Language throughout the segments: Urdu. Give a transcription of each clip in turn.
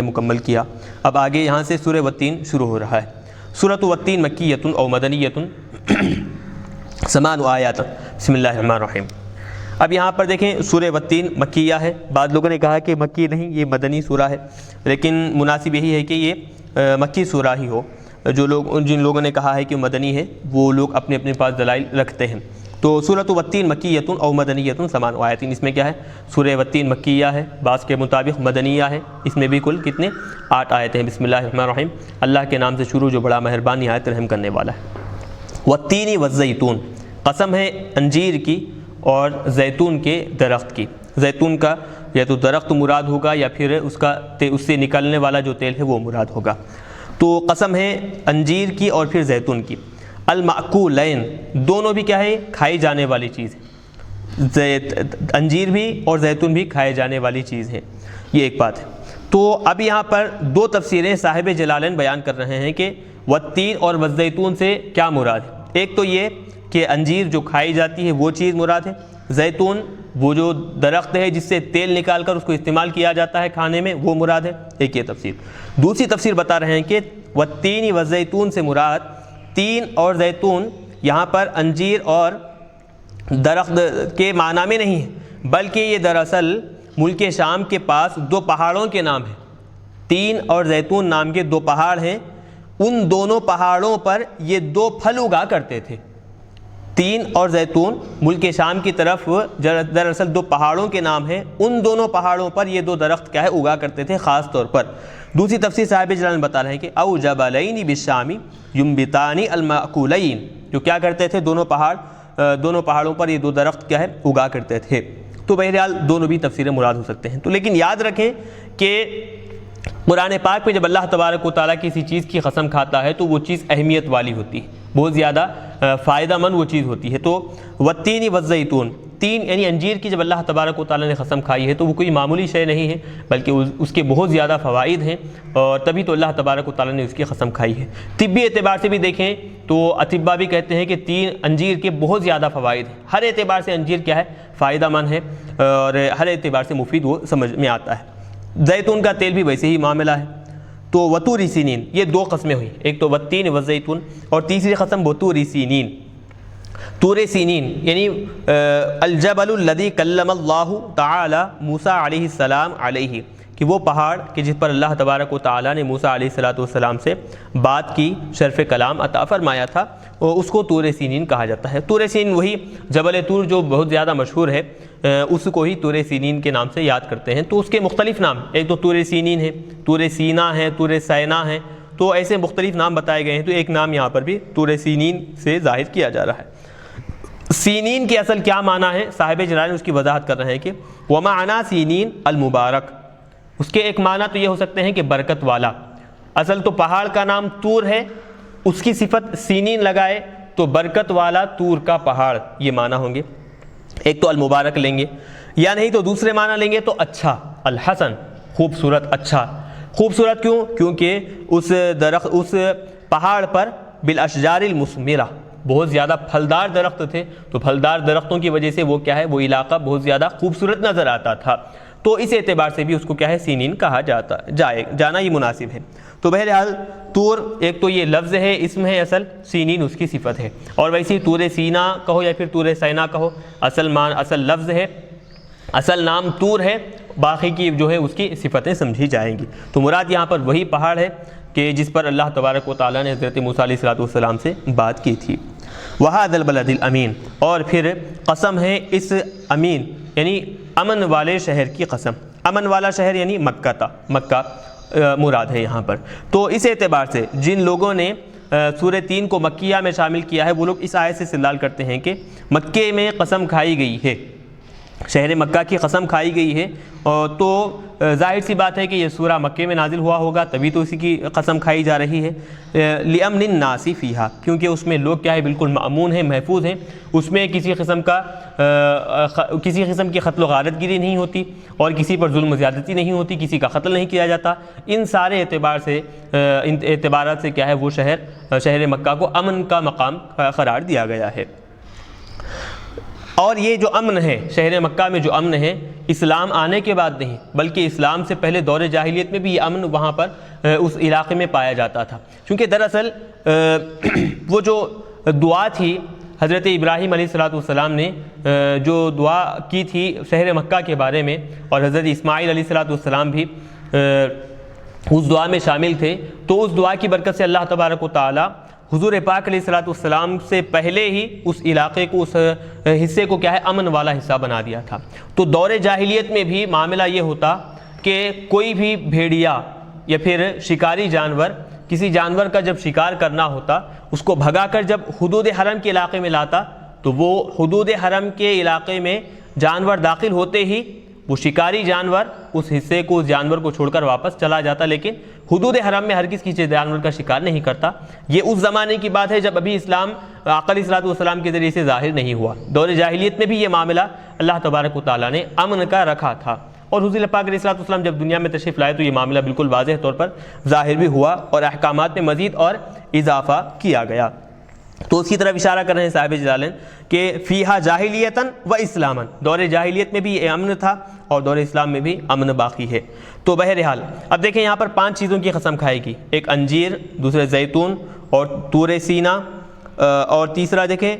مکمل کیا۔ اب آگے یہاں سے سورہ والتین شروع ہو رہا ہے۔ سورۃ والتین مکیۃ او مدنیۃ 8 آیات۔ بسم اللہ الرحمن الرحیم۔ اب یہاں پر دیکھیں سورہ والتین مکیہ ہے، بعض لوگوں نے کہا کہ مکی نہیں، یہ مدنی سورہ ہے، لیکن مناسب یہی ہے کہ یہ مکی سورہ ہی ہو۔ جن لوگوں نے کہا ہے کہ مدنی ہے وہ لوگ اپنے اپنے پاس دلائل رکھتے ہیں۔ تو سورۃ والتین مکیۃ او مدنیۃ 8 آیات، اس میں کیا ہے، سورہ والتین مکیہ ہے، بعض کے مطابق مدنیہ ہے، اس میں بھی کل کتنے 8 آیتیں ہیں۔ بسم اللہ الرحمن الرحیم، اللہ کے نام سے شروع جو بڑا مہربان نہایت رحم کرنے والا ہے۔ والتین والزیتون، قسم ہے انجیر کی اور زیتون کے درخت کی۔ زیتون کا یا تو درخت مراد ہوگا یا پھر اس سے نکلنے والا جو تیل ہے وہ مراد ہوگا۔ تو قسم ہے انجیر کی اور پھر زیتون کی۔ المأکولین، دونوں بھی کیا ہے، کھائی جانے والی چیز ہے، انجیر بھی اور زیتون بھی کھائے جانے والی چیز ہے، یہ ایک بات ہے۔ تو اب یہاں پر 2 تفسیریں صاحب جلالین بیان کر رہے ہیں کہ والتین اور والزیتون سے کیا مراد ہے۔ ایک تو یہ کہ انجیر جو کھائی جاتی ہے وہ چیز مراد ہے، زیتون وہ جو درخت ہے جس سے تیل نکال کر اس کو استعمال کیا جاتا ہے کھانے میں، وہ مراد ہے، ایک یہ تفسیر۔ دوسری تفسیر بتا رہے ہیں کہ والتین والزیتون سے مراد تین اور زیتون یہاں پر انجیر اور درخت کے معنی میں نہیں ہے، بلکہ یہ دراصل ملک شام کے پاس 2 پہاڑوں کے نام ہیں۔ تین اور زیتون نام کے 2 پہاڑ ہیں، ان دونوں پہاڑوں پر یہ 2 پھل اگا کرتے تھے۔ تین اور زیتون ملک شام کی طرف دراصل 2 پہاڑوں کے نام ہیں، ان دونوں پہاڑوں پر یہ 2 درخت کیا ہے اگا کرتے تھے خاص طور پر۔ دوسری تفسیر صاحب جلال بتا رہے ہیں کہ او جبلین بالشام ینبتان المأکولین، جو کیا کرتے تھے، دونوں پہاڑوں پر یہ 2 درخت کیا ہے اگا کرتے تھے۔ تو بہرحال دونوں بھی تفسیریں مراد ہو سکتے ہیں۔ تو لیکن یاد رکھیں کہ قرآن پاک میں جب اللہ تبارک و تعالیٰ کسی چیز کی قسم کھاتا ہے تو وہ چیز اہمیت والی ہوتی ہے، بہت زیادہ فائدہ مند وہ چیز ہوتی ہے۔ تو والتین والزیتون، تین یعنی انجیر کی جب اللہ تبارک و تعالیٰ نے قسم کھائی ہے تو وہ کوئی معمولی شے نہیں ہے، بلکہ اس کے بہت زیادہ فوائد ہیں، اور تبھی تو اللہ تبارک و تعالیٰ نے اس کی قسم کھائی ہے۔ طبی اعتبار سے بھی دیکھیں تو اطباء بھی کہتے ہیں کہ 3 انجیر کے بہت زیادہ فوائد ہیں، ہر اعتبار سے انجیر کیا ہے، فائدہ مند ہے، اور ہر اعتبار سے مفید وہ سمجھ میں آتا ہے۔ زیتون کا تیل بھی ویسے ہی معاملہ ہے۔ تو وطور سینین، یہ 2 قسمیں ہوئی، ایک تو والتین والزیتون، اور تیسری قسم وطور سینین۔ طور سینین یعنی الجبل الذی کلم اللہ تعالی موسیٰ علیہ السلام علیہ، کہ وہ پہاڑ کہ جس پر اللہ تبارک و تعالیٰ نے موسیٰ علیہ السلام سے بات کی، شرف کلام عطا فرمایا تھا، اور اس کو طور سینین کہا جاتا ہے۔ طور سینین وہی جبل طور جو بہت زیادہ مشہور ہے، اس کو ہی طور سینین کے نام سے یاد کرتے ہیں۔ تو اس کے مختلف نام، ایک تو طور سینین ہے، طور سینا ہے، طور سینا ہے، تو ایسے مختلف نام بتائے گئے ہیں۔ تو ایک نام یہاں پر بھی طور سینین سے ظاہر کیا جا رہا ہے۔ سینین کی اصل کیا معنی ہے، صاحب جلال اس کی وضاحت کر رہے ہیں کہ ومعنی سینین المبارک، اس کے ایک معنی تو یہ ہو سکتے ہیں کہ برکت والا۔ اصل تو پہاڑ کا نام طور ہے، اس کی صفت سینین لگائے تو برکت والا طور کا پہاڑ، یہ معنی ہوں گے۔ ایک تو المبارک لیں گے، یا نہیں تو دوسرے معنی لیں گے تو اچھا، الحسن، خوبصورت، اچھا۔ خوبصورت کیوں؟ کیونکہ اس پہاڑ پر بالاشجار المثمرہ، بہت زیادہ پھلدار درخت تھے، تو پھلدار درختوں کی وجہ سے وہ کیا ہے، وہ علاقہ بہت زیادہ خوبصورت نظر آتا تھا، تو اس اعتبار سے بھی اس کو کیا ہے، سینین کہا جانا یہ مناسب ہے۔ تو بہرحال طور ایک تو یہ لفظ ہے، اسم ہے اصل، سینین اس کی صفت ہے، اور ویسے ہی طور سینا کہو یا پھر طور سینا کہو، اصل لفظ ہے، اصل نام طور ہے، باقی کی جو ہے اس کی صفتیں سمجھی جائیں گی۔ تو مراد یہاں پر وہی پہاڑ ہے کہ جس پر اللہ تبارک و تعالیٰ نے حضرت موسیٰ علیہ السلام سے بات کی تھی۔ وَهَذَا الْبَلَدِ الْأَمِينَ، اور پھر قسم ہے اس امین یعنی امن والے شہر کی قسم۔ امن والا شہر یعنی مکہ تھا، مکہ مراد ہے یہاں پر۔ تو اس اعتبار سے جن لوگوں نے سورہ 3 کو مکیہ میں شامل کیا ہے، وہ لوگ اس آیت سے استدلال کرتے ہیں کہ مکے میں قسم کھائی گئی ہے، شہر مکہ کی قسم کھائی گئی ہے، تو ظاہر سی بات ہے کہ یہ سورہ مکے میں نازل ہوا ہوگا، تبھی تو اسی کی قسم کھائی جا رہی ہے۔ لِأَمْنِ النَّاسِ فِيهَا، کیونکہ اس میں لوگ کیا ہے، بالکل مأمون ہیں، محفوظ ہیں، اس میں کسی قسم کی قتل و غارت گیری نہیں ہوتی، اور کسی پر ظلم و زیادتی نہیں ہوتی، کسی کا قتل نہیں کیا جاتا۔ ان سارے اعتبارات سے کیا ہے، وہ شہر مکہ کو امن کا مقام قرار دیا گیا ہے۔ اور یہ جو امن ہے شہر مکہ میں، جو امن ہے اسلام آنے کے بعد نہیں بلکہ اسلام سے پہلے دور جاہلیت میں بھی یہ امن وہاں پر اس علاقے میں پایا جاتا تھا، کیونکہ دراصل وہ جو دعا تھی حضرت ابراہیم علیہ السلام نے جو دعا کی تھی شہر مکہ کے بارے میں، اور حضرت اسماعیل علیہ السلام بھی اس دعا میں شامل تھے، تو اس دعا کی برکت سے اللہ تبارک و تعالی حضور پاک علیہ السلام سے پہلے ہی اس علاقے کو، اس حصے کو کیا ہے امن والا حصہ بنا دیا تھا۔ تو دور جاہلیت میں بھی معاملہ یہ ہوتا کہ کوئی بھی بھیڑیا یا پھر شکاری جانور کسی جانور کا جب شکار کرنا ہوتا، اس کو بھگا کر جب حدود حرم کے علاقے میں لاتا، تو وہ حدود حرم کے علاقے میں جانور داخل ہوتے ہی وہ شکاری جانور اس حصے کو، اس جانور کو چھوڑ کر واپس چلا جاتا، لیکن حدود حرم میں ہرگز کسی جانور کا شکار نہیں کرتا۔ یہ اس زمانے کی بات ہے جب ابھی اسلام آقا علیہ السلام کے ذریعے سے ظاہر نہیں ہوا۔ دور جاہلیت میں بھی یہ معاملہ اللہ تبارک و تعالیٰ نے امن کا رکھا تھا، اور حضور پاک علیہ السلام جب دنیا میں تشریف لائے تو یہ معاملہ بالکل واضح طور پر ظاہر بھی ہوا اور احکامات میں مزید اور اضافہ کیا گیا۔ تو اس کی طرف اشارہ کر رہے ہیں صاحب جلالین کہ فیہا جاہلیتاً و اسلاماً، دور جاہلیت میں بھی یہ امن تھا اور دور اسلام میں بھی امن باقی ہے۔ تو بہرحال اب دیکھیں یہاں پر 5 چیزوں کی قسم کھائے گی، ایک انجیر، دوسرے زیتون اور طور سینا، اور تیسرا دیکھیں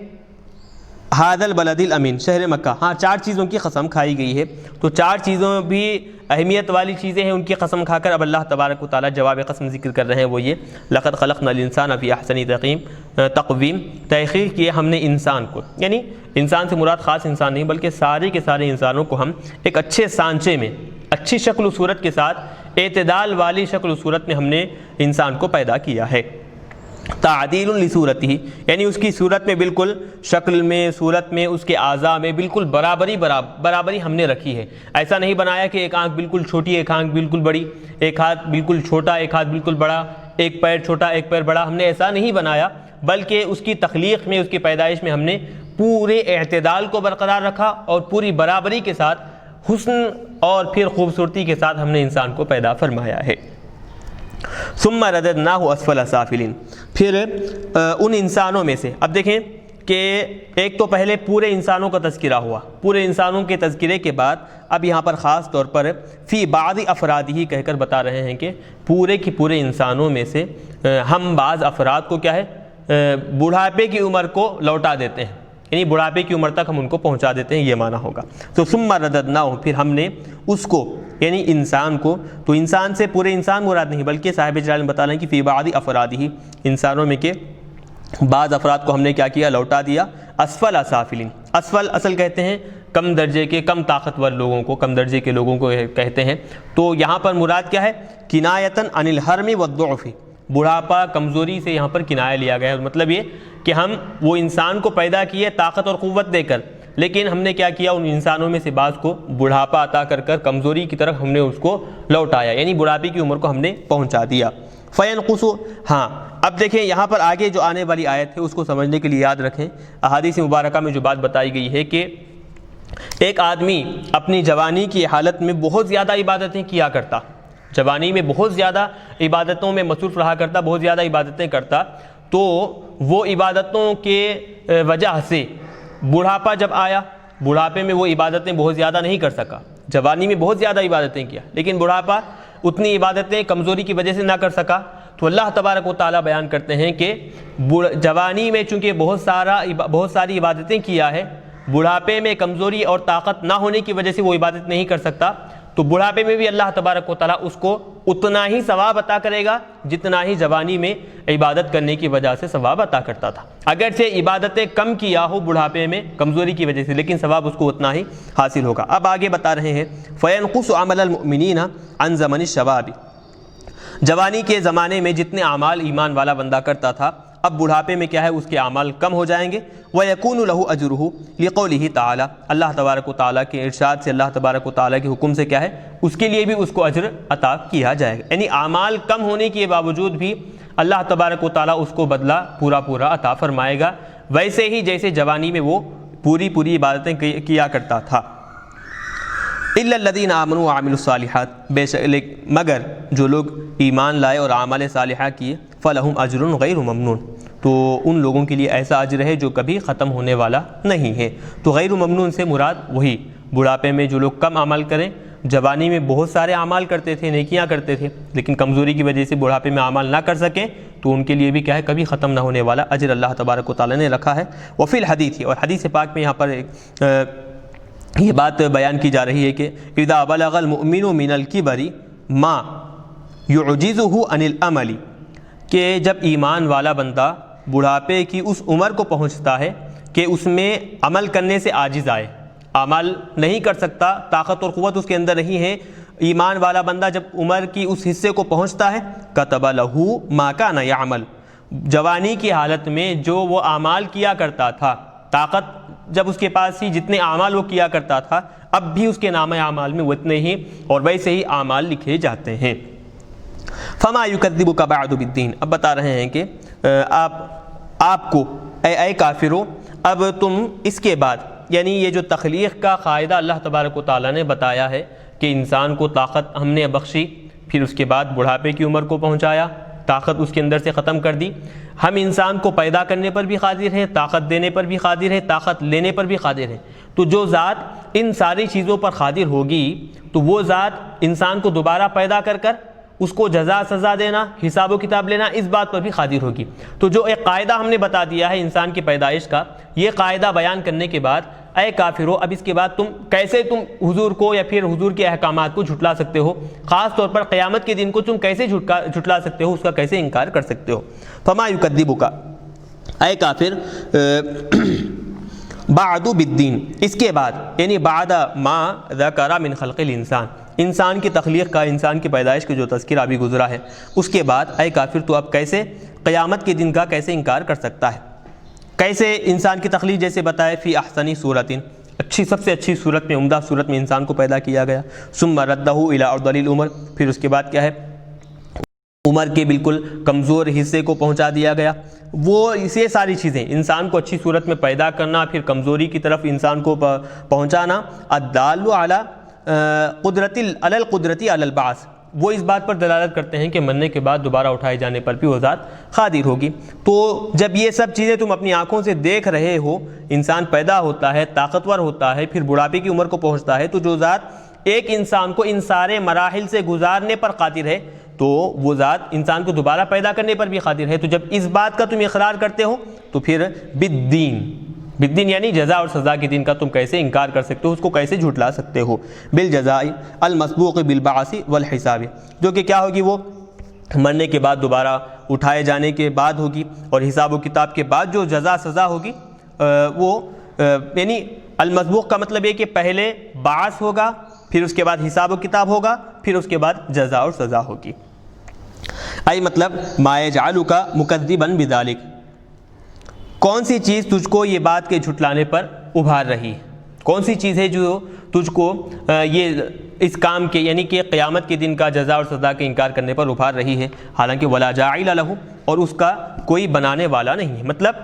ھذا البلد الامین، شہر مکہ۔ ہاں 4 چیزوں کی قسم کھائی گئی ہے، تو 4 چیزوں بھی اہمیت والی چیزیں ہیں، ان کی قسم کھا کر اب اللہ تبارک و تعالیٰ جواب قسم ذکر کر رہے ہیں، وہ یہ لقد خلقنا الانسان فی احسن تقویم، تحقیق کیے ہم نے انسان کو، یعنی انسان سے مراد خاص انسان نہیں بلکہ سارے کے سارے انسانوں کو ہم ایک اچھے سانچے میں، اچھی شکل و صورت کے ساتھ، اعتدال والی شکل و صورت میں ہم نے انسان کو پیدا کیا ہے۔ تعدیل لصورتہ، یعنی اس کی صورت میں بالکل، شکل میں، صورت میں، اس کے اعضاء میں بالکل برابری ہم نے رکھی ہے۔ ایسا نہیں بنایا کہ ایک آنکھ بالکل چھوٹی، ایک آنکھ بالکل بڑی، ایک ہاتھ بالکل چھوٹا، ایک ہاتھ بالکل بڑا، ایک پیر چھوٹا، ایک پیر بڑا، ہم نے ایسا نہیں بنایا، بلکہ اس کی تخلیق میں، اس کی پیدائش میں ہم نے پورے اعتدال کو برقرار رکھا اور پوری برابری کے ساتھ، حسن اور پھر خوبصورتی کے ساتھ ہم نے انسان کو پیدا فرمایا ہے۔ ثم رددناہ اسفل سافلین، پھر ان انسانوں میں سے، اب دیکھیں کہ ایک تو پہلے پورے انسانوں کا تذکرہ ہوا، پورے انسانوں کے تذکرے کے بعد اب یہاں پر خاص طور پر فی بعض افرادہ کہہ کر بتا رہے ہیں کہ پورے کی پورے انسانوں میں سے ہم بعض افراد کو کیا ہے بڑھاپے کی عمر کو لوٹا دیتے ہیں، یعنی بڑھاپے کی عمر تک ہم ان کو پہنچا دیتے ہیں، یہ معنی ہوگا۔ تو ثم رددناہ، پھر ہم نے اس کو یعنی انسان کو، تو انسان سے پورے انسان مراد نہیں بلکہ صاحب جلال بتا رہے ہیں کہ فی بعض افرادہ، انسانوں میں کے بعض افراد کو ہم نے کیا کیا، لوٹا دیا، اسفل سافلین۔ اسفل اصل کہتے ہیں کم درجے کے، کم طاقتور لوگوں کو، کم درجے کے لوگوں کو کہتے ہیں۔ تو یہاں پر مراد کیا ہے، کنایتاً عن الحرم والضعف، بڑھاپا، کمزوری سے یہاں پر کنایہ لیا گیا ہے، مطلب یہ کہ ہم وہ انسان کو پیدا کیے طاقت اور قوت دے کر، لیکن ہم نے کیا کیا، ان انسانوں میں سے بعض کو بڑھاپا عطا کر کر کمزوری کی طرف ہم نے اس کو لوٹایا، یعنی بڑھاپے کی عمر کو ہم نے پہنچا دیا۔ فینقص، ہاں اب دیکھیں یہاں پر آگے جو آنے والی آیت ہے اس کو سمجھنے کے لیے یاد رکھیں، احادیث مبارکہ میں جو بات بتائی گئی ہے کہ ایک آدمی اپنی جوانی کی حالت میں بہت زیادہ عبادتیں کیا کرتا، جوانی میں بہت زیادہ عبادتوں میں مصروف رہا کرتا، بہت زیادہ عبادتیں کرتا، تو وہ عبادتوں کے وجہ سے بڑھاپا جب آیا، بڑھاپے میں وہ عبادتیں بہت زیادہ نہیں کر سکا، جوانی میں بہت زیادہ عبادتیں کیا لیکن بڑھاپا اتنی عبادتیں کمزوری کی وجہ سے نہ کر سکا، تو اللہ تبارک و تعالیٰ بیان کرتے ہیں کہ جوانی میں چونکہ بہت ساری عبادتیں کیا ہے، بڑھاپے میں کمزوری اور طاقت نہ ہونے کی وجہ سے وہ عبادت نہیں کر سکتا، تو بڑھاپے میں بھی اللہ تبارک و تعالیٰ اس کو اتنا ہی ثواب عطا کرے گا جتنا ہی جوانی میں عبادت کرنے کی وجہ سے ثواب عطا کرتا تھا۔ اگرچہ عبادتیں کم کیا ہو بڑھاپے میں کمزوری کی وجہ سے، لیکن ثواب اس کو اتنا ہی حاصل ہوگا۔ اب آگے بتا رہے ہیں فَيَنْقُصُ عَمَلَ الْمُؤْمِنِينَ عَنْ زَمَنِ الشَّبَابِ، جوانی کے زمانے میں جتنے اعمال ایمان والا بندہ کرتا تھا، اب بڑھاپے میں کیا ہے اس کے اعمال کم ہو جائیں گے۔ وَيَكُونُ لَهُ أَجْرُهُ لِقَوْلِهِ تَعَالَى، اللہ تبارک و تعالیٰ کے ارشاد سے، اللہ تبارک و تعالیٰ کے حکم سے کیا ہے اس کے لیے بھی اس کو اجر عطا کیا جائے گا، یعنی اعمال کم ہونے کے باوجود بھی اللہ تبارک و تعالیٰ اس کو بدلہ پورا عطا فرمائے گا، ویسے ہی جیسے جوانی میں وہ پوری عبادتیں کیا کرتا تھا۔ إِلَّا الَّذِينَ آمَنُوا وَعَمِلُوا الصَّالِحَاتِ، بے شک مگر جو لوگ ایمان لائے اور اعمال صالحہ کیے، فَلَهُمْ أَجْرٌ غَيْرُ مَمْنُونٍ، تو ان لوگوں کے لیے ایسا اجر ہے جو کبھی ختم ہونے والا نہیں ہے۔ تو غیر ممنون سے مراد وہی بڑھاپے میں جو لوگ کم عمل کریں، جوانی میں بہت سارے اعمال کرتے تھے، نیکیاں کرتے تھے، لیکن کمزوری کی وجہ سے بڑھاپے میں اعمال نہ کر سکیں، تو ان کے لیے بھی کیا ہے، کبھی ختم نہ ہونے والا اجر اللہ تبارک و تعالیٰ نے رکھا ہے۔ وفی الحدیث، اور حدیث پاک میں یہاں پر یہ بات بیان کی جا رہی ہے کہ اذا بلغ المؤمن من الکبر ما یعجزہ عن العمل، کہ جب ایمان والا بندہ بڑھاپے کی اس عمر کو پہنچتا ہے کہ اس میں عمل کرنے سے عاجز آئے، عمل نہیں کر سکتا، طاقت اور قوت اس کے اندر نہیں ہے، ایمان والا بندہ جب عمر کی اس حصے کو پہنچتا ہے کتب لہ ما کان یعمل، جوانی کی حالت میں جو وہ اعمال کیا کرتا تھا، طاقت جب اس کے پاس ہی جتنے اعمال وہ کیا کرتا تھا، اب بھی اس کے نامہ اعمال میں وہ اتنے ہی اور ویسے ہی اعمال لکھے جاتے ہیں۔ فما یکذبک بعد بالدین، اب بتا رہے ہیں کہ آپ کو اے کافرو، اب تم اس کے بعد، یعنی یہ جو تخلیق کا قاعدہ اللہ تبارک و تعالیٰ نے بتایا ہے کہ انسان کو طاقت ہم نے بخشی، پھر اس کے بعد بڑھاپے کی عمر کو پہنچایا، طاقت اس کے اندر سے ختم کر دی، ہم انسان کو پیدا کرنے پر بھی قادر ہیں، طاقت دینے پر بھی قادر ہے، طاقت لینے پر بھی قادر ہے، تو جو ذات ان ساری چیزوں پر قادر ہوگی تو وہ ذات انسان کو دوبارہ پیدا کر اس کو جزا سزا دینا، حساب و کتاب لینا، اس بات پر بھی قادر ہوگی۔ تو جو ایک قاعدہ ہم نے بتا دیا ہے انسان کی پیدائش کا، یہ قاعدہ بیان کرنے کے بعد اے کافرو، اب اس کے بعد تم کیسے حضور کو یا پھر حضور کے احکامات کو جھٹلا سکتے ہو، خاص طور پر قیامت کے دن کو تم کیسے جھٹلا سکتے ہو، اس کا کیسے انکار کر سکتے ہو۔ فما یکذبک، اے کافر، بعد بالدین، اس کے بعد، یعنی بعد ما ذکر من خلق الانسان، انسان کی تخلیق کا، انسان کی پیدائش کا جو تذکرہ ابھی گزرا ہے، اس کے بعد اے کافر تو اب کیسے قیامت کے دن کا کیسے انکار کر سکتا ہے؟ کیسے انسان کی تخلیق جیسے بتائے فی احسن صورت، اچھی، سب سے اچھی صورت میں، عمدہ صورت میں انسان کو پیدا کیا گیا، ثم ردہ الی ارذل العمر، پھر اس کے بعد کیا ہے، عمر کے بالکل کمزور حصے کو پہنچا دیا گیا۔ وہ یہ ساری چیزیں، انسان کو اچھی صورت میں پیدا کرنا، پھر کمزوری کی طرف انسان کو پہنچانا، الدال علی القدرتی علی البعث، وہ اس بات پر دلالت کرتے ہیں کہ مرنے کے بعد دوبارہ اٹھائے جانے پر بھی وہ ذات قادر ہوگی۔ تو جب یہ سب چیزیں تم اپنی آنکھوں سے دیکھ رہے ہو، انسان پیدا ہوتا ہے، طاقتور ہوتا ہے، پھر بڑھاپے کی عمر کو پہنچتا ہے، تو جو ذات ایک انسان کو ان سارے مراحل سے گزارنے پر قادر ہے، تو وہ ذات انسان کو دوبارہ پیدا کرنے پر بھی قادر ہے۔ تو جب اس بات کا تم اقرار کرتے ہو تو پھر بالدین یعنی جزا اور سزا کے دن کا تم کیسے انکار کر سکتے ہو، اس کو کیسے جھٹلا سکتے ہو؟ بالجزاء المسبوق بالبعث والحساب، جو کہ کیا ہوگی، وہ مرنے کے بعد دوبارہ اٹھائے جانے کے بعد ہوگی، اور حساب و کتاب کے بعد جو جزا سزا ہوگی وہ یعنی المسبوق کا مطلب یہ کہ پہلے بعث ہوگا، پھر اس کے بعد حساب و کتاب ہوگا، پھر اس کے بعد جزا اور سزا ہوگی۔ ای مطلب ما یجعلک مکذبا بذلک، کون سی چیز تجھ کو یہ بات کے جھٹلانے پر ابھار رہی ہے؟ کون سی چیز ہے جو تجھ کو یہ اس کام کے، یعنی کہ قیامت کے دن کا جزا اور سزا کے انکار کرنے پر ابھار رہی ہے؟ حالانکہ ولا جاعل لہ، اور اس کا کوئی بنانے والا نہیں ہے۔ مطلب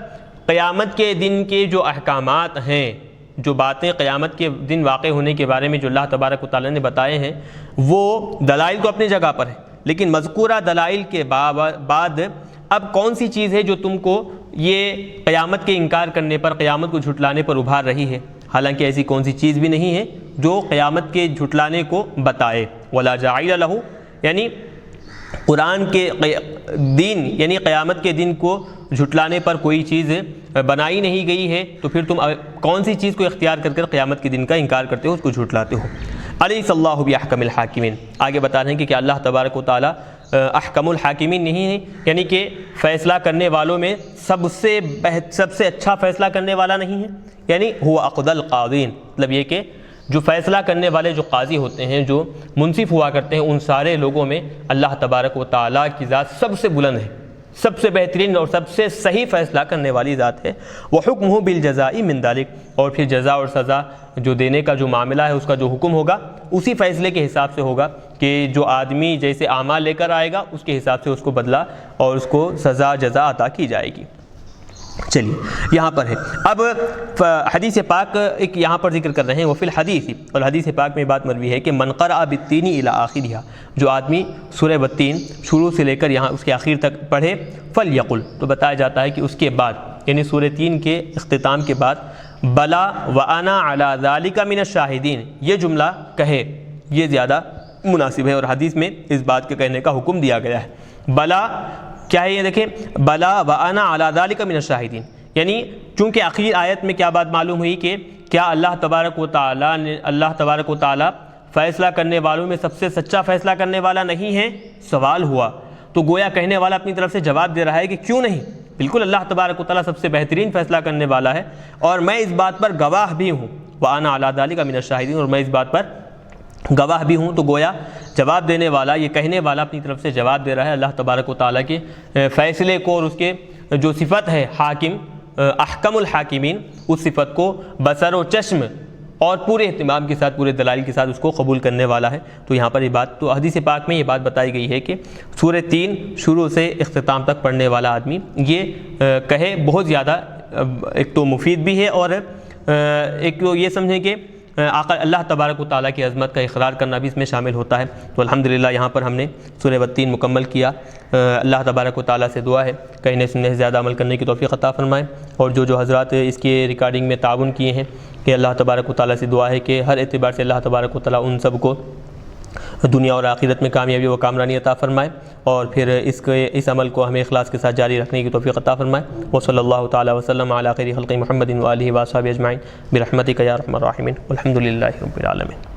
قیامت کے دن کے جو احکامات ہیں، جو باتیں قیامت کے دن واقع ہونے کے بارے میں جو اللہ تبارک و تعالیٰ نے بتائے ہیں، وہ دلائل تو اپنی جگہ پر ہے، لیکن مذکورہ دلائل کے بعد اب کون سی چیز ہے جو تم کو یہ قیامت کے انکار کرنے پر، قیامت کو جھٹلانے پر ابھار رہی ہے؟ حالانکہ ایسی کون سی چیز بھی نہیں ہے جو قیامت کے جھٹلانے کو بتائے۔ ولا جاعل لہ، یعنی قرآن کے دین، یعنی قیامت کے دن کو جھٹلانے پر کوئی چیز بنائی نہیں گئی ہے، تو پھر تم کون سی چیز کو اختیار کر کر قیامت کے دن کا انکار کرتے ہو، اس کو جھٹلاتے ہو؟ الیس اللہ باحکم الحاکمین، آگے بتا رہے ہیں کہ کیا اللہ تبارک و تعالیٰ احکم الحاکمین نہیں ہے، یعنی کہ فیصلہ کرنے والوں میں سب سے اچھا فیصلہ کرنے والا نہیں ہے؟ یعنی هو اقضى القاضین، مطلب یہ کہ جو فیصلہ کرنے والے جو قاضی ہوتے ہیں، جو منصف ہوا کرتے ہیں، ان سارے لوگوں میں اللہ تبارک و تعالیٰ کی ذات سب سے بلند ہے، سب سے بہترین اور سب سے صحیح فیصلہ کرنے والی ذات ہے۔ وحکمہ بالجزاء من ذلک، اور پھر جزا اور سزا جو دینے کا جو معاملہ ہے، اس کا جو حکم ہوگا اسی فیصلے کے حساب سے ہوگا کہ جو آدمی جیسے اعمال لے کر آئے گا اس کے حساب سے اس کو بدلہ اور اس کو سزا جزا عطا کی جائے گی۔ چلیے یہاں پر ہے اب حدیث پاک ایک یہاں پر ذکر کر رہے ہیں، وفی الحدیث، اور حدیث پاک میں بات مروی ہے کہ من قرأ بالتین الی آخرھا، جو آدمی سورہ والتین شروع سے لے کر یہاں اس کے آخر تک پڑھے، فلیقل، تو بتایا جاتا ہے کہ اس کے بعد یعنی سورہ 3 کے اختتام کے بعد بلا وانا علی ذلک من الشاہدین، یہ جملہ کہے، یہ زیادہ مناسب ہے، اور حدیث میں اس بات کے کہنے کا حکم دیا گیا ہے۔ بلا کیا ہے یہ دیکھیں، بلا وانا علی ذلک من الشاہدین، یعنی چونکہ آخری آیت میں کیا بات معلوم ہوئی کہ کیا اللہ تبارک و تعالی فیصلہ کرنے والوں میں سب سے سچا فیصلہ کرنے والا نہیں ہے، سوال ہوا تو گویا کہنے والا اپنی طرف سے جواب دے رہا ہے کہ کیوں نہیں، بالکل اللہ تبارک و تعالی سب سے بہترین فیصلہ کرنے والا ہے، اور میں اس بات پر گواہ بھی ہوں، وانا علی ذلک من الشاہدین، اور میں اس بات پر گواہ بھی ہوں، تو گویا جواب دینے والا، یہ کہنے والا اپنی طرف سے جواب دے رہا ہے اللہ تبارک و تعالیٰ کے فیصلے کو، اور اس کے جو صفت ہے حاکم، احکم الحاکمین، اس صفت کو بصر و چشم اور پورے اہتمام کے ساتھ، پورے دلائل کے ساتھ اس کو قبول کرنے والا ہے۔ تو یہاں پر یہ بات، تو حدیث پاک میں یہ بات بتائی گئی ہے کہ سورہ 3 شروع سے اختتام تک پڑھنے والا آدمی یہ کہے، بہت زیادہ ایک تو مفید بھی ہے، اور ایک تو یہ سمجھیں کہ اللہ تبارک و تعالیٰ کی عظمت کا اقرار کرنا بھی اس میں شامل ہوتا ہے۔ تو الحمدللہ یہاں پر ہم نے سورہ والتین مکمل کیا۔ اللہ تبارک و تعالیٰ سے دعا ہے کہنے سننے سے زیادہ عمل کرنے کی توفیق عطا فرمائے، اور جو حضرات اس کی ریکارڈنگ میں تعاون کیے ہیں، کہ اللہ تبارک و تعالیٰ سے دعا ہے کہ ہر اعتبار سے اللہ تبارک و تعالیٰ ان سب کو دنیا اور آخرت میں کامیابی و کامرانی عطا فرمائے، اور پھر اس عمل کو ہمیں اخلاص کے ساتھ جاری رکھنے کی توفیق عطا فرمائے۔ وصلی اللہ تعالی وسلم علی خیر خلق محمد وآلہ وصحبہ اجمعین برحمتک یا ارحم الراحمین، والحمد للہ رب العالمین۔